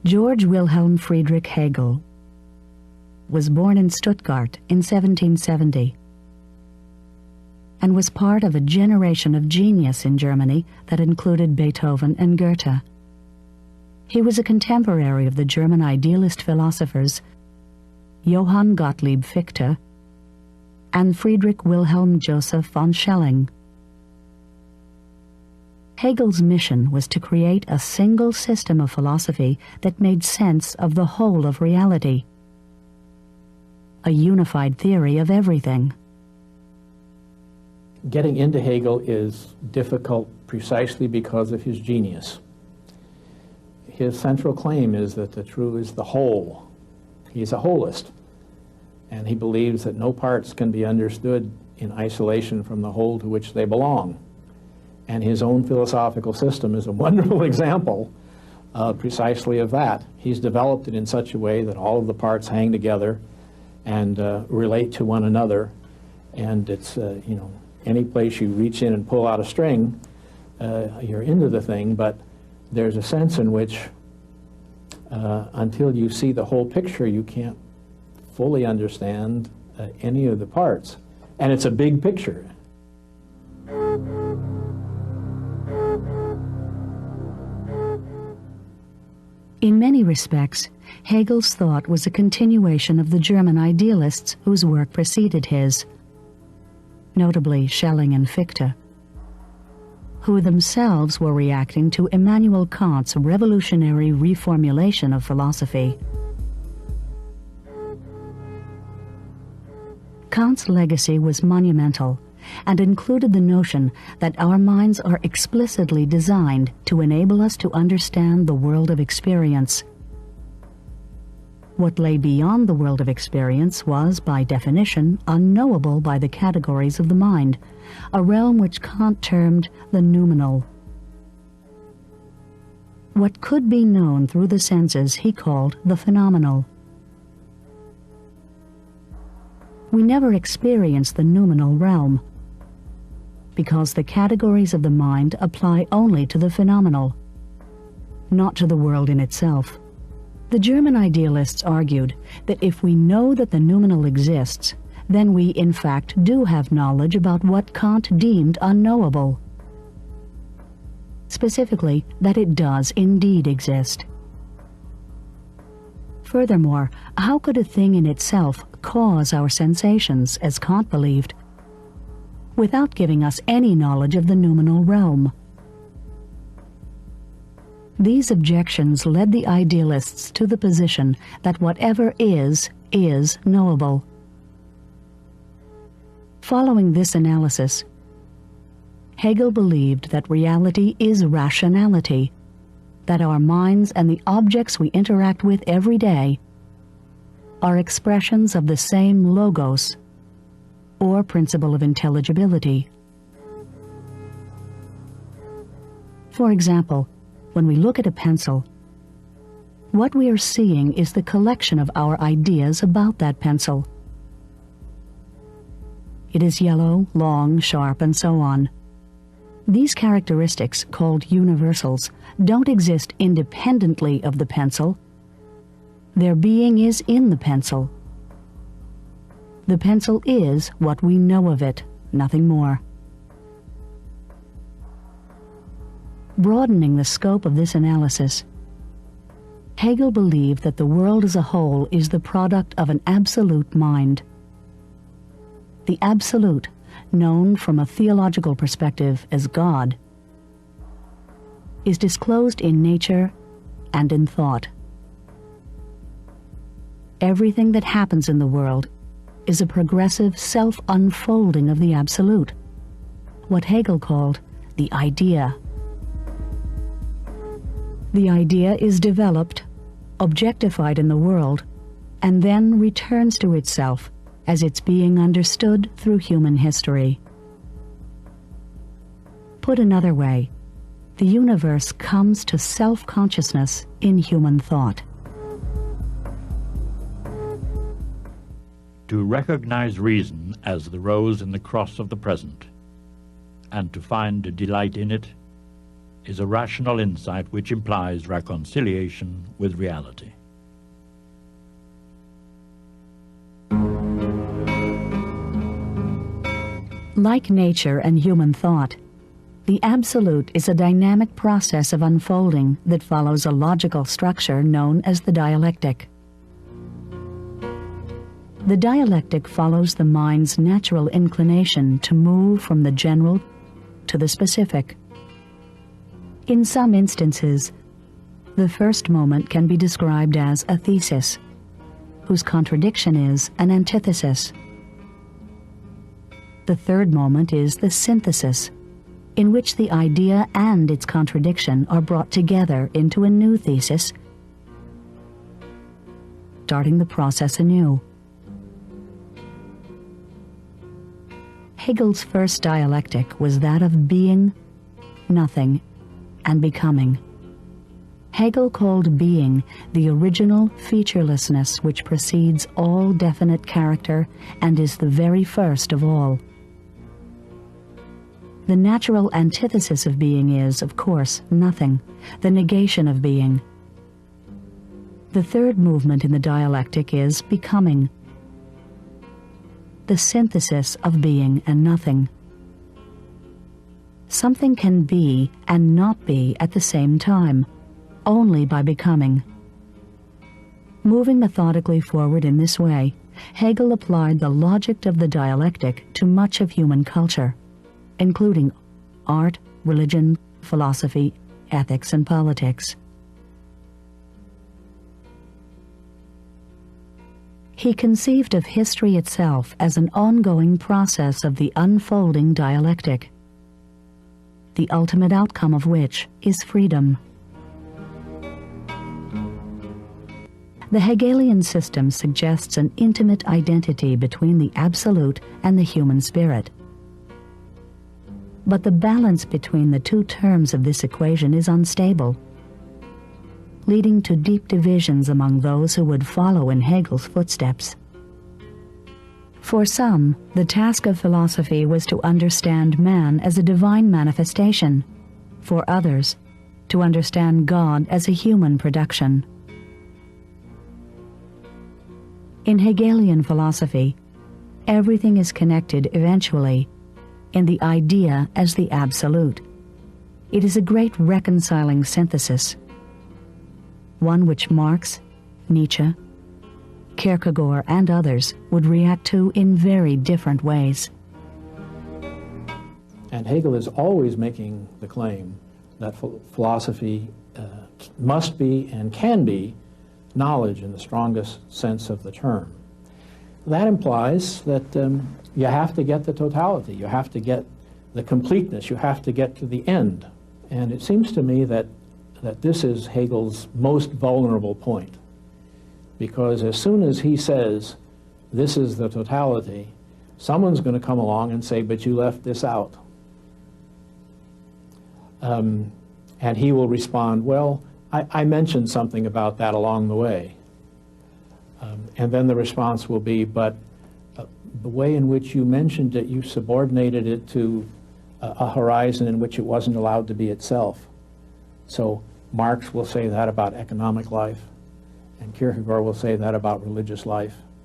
Georg Wilhelm Friedrich Hegel was born in Stuttgart in 1770 and was part of a generation of genius in Germany that included Beethoven and Goethe. He was a contemporary of the German idealist philosophers Johann Gottlieb Fichte and Friedrich Wilhelm Joseph von Schelling. Hegel's mission was to create a single system of philosophy that made sense of the whole of reality, a unified theory of everything. Getting into Hegel is difficult precisely because of his genius. His central claim is that the true is the whole. He's a holist, and he believes that no parts can be understood in isolation from the whole to which they belong. And his own philosophical system is a wonderful example precisely of that. He's developed it in such a way that all of the parts hang together and relate to one another, and it's, you know, any place you reach in and pull out a string, you're into the thing, but there's a sense in which until you see the whole picture, you can't fully understand any of the parts. And it's a big picture. In many respects, Hegel's thought was a continuation of the German idealists whose work preceded his, notably Schelling and Fichte, who themselves were reacting to Immanuel Kant's revolutionary reformulation of philosophy. Kant's legacy was monumental and included the notion that our minds are explicitly designed to enable us to understand the world of experience. What lay beyond the world of experience was, by definition, unknowable by the categories of the mind, a realm which Kant termed the noumenal. What could be known through the senses he called the phenomenal. We never experience the noumenal realm, because the categories of the mind apply only to the phenomenal, not to the world in itself. The German idealists argued that if we know that the noumenal exists, then we in fact do have knowledge about what Kant deemed unknowable. Specifically, that it does indeed exist. Furthermore, how could a thing in itself cause our sensations, as Kant believed, without giving us any knowledge of the noumenal realm? These objections led the idealists to the position that whatever is knowable. Following this analysis, Hegel believed that reality is rationality, that our minds and the objects we interact with every day are expressions of the same logos, or principle of intelligibility. For example, when we look at a pencil, what we are seeing is the collection of our ideas about that pencil. It is yellow, long, sharp, and so on. These characteristics, called universals, don't exist independently of the pencil. Their being is in the pencil. The pencil is what we know of it, nothing more. Broadening the scope of this analysis, Hegel believed that the world as a whole is the product of an absolute mind. The absolute, known from a theological perspective as God, is disclosed in nature and in thought. Everything that happens in the world is a progressive self-unfolding of the absolute, what Hegel called the idea. The idea is developed, objectified in the world, and then returns to itself as it's being understood through human history. Put another way, the universe comes to self-consciousness in human thought. To recognize reason as the rose in the cross of the present, and to find a delight in it, is a rational insight which implies reconciliation with reality. Like nature and human thought, the absolute is a dynamic process of unfolding that follows a logical structure known as the dialectic. The dialectic follows the mind's natural inclination to move from the general to the specific. In some instances, the first moment can be described as a thesis, whose contradiction is an antithesis. The third moment is the synthesis, in which the idea and its contradiction are brought together into a new thesis, starting the process anew. Hegel's first dialectic was that of being, nothing, and becoming. Hegel called being the original featurelessness which precedes all definite character and is the very first of all. The natural antithesis of being is, of course, nothing, the negation of being. The third movement in the dialectic is becoming, the synthesis of being and nothing. Something can be and not be at the same time, only by becoming. Moving methodically forward in this way, Hegel applied the logic of the dialectic to much of human culture, including art, religion, philosophy, ethics, and politics. He conceived of history itself as an ongoing process of the unfolding dialectic, the ultimate outcome of which is freedom. The Hegelian system suggests an intimate identity between the absolute and the human spirit. But the balance between the two terms of this equation is unstable, leading to deep divisions among those who would follow in Hegel's footsteps. For some, the task of philosophy was to understand man as a divine manifestation. For others, to understand God as a human production. In Hegelian philosophy, everything is connected eventually in the idea as the absolute. It is a great reconciling synthesis, one which Marx, Nietzsche, Kierkegaard, and others would react to in very different ways. And Hegel is always making the claim that philosophy must be and can be knowledge in the strongest sense of the term. That implies that you have to get the totality, you have to get the completeness, you have to get to the end. And it seems to me that this is Hegel's most vulnerable point, because as soon as he says this is the totality, someone's going to come along and say, but you left this out. And he will respond, well, I mentioned something about that along the way. And then the response will be, but the way in which you mentioned it, you subordinated it to a horizon in which it wasn't allowed to be itself. So Marx will say that about economic life, and Kierkegaard will say that about religious life.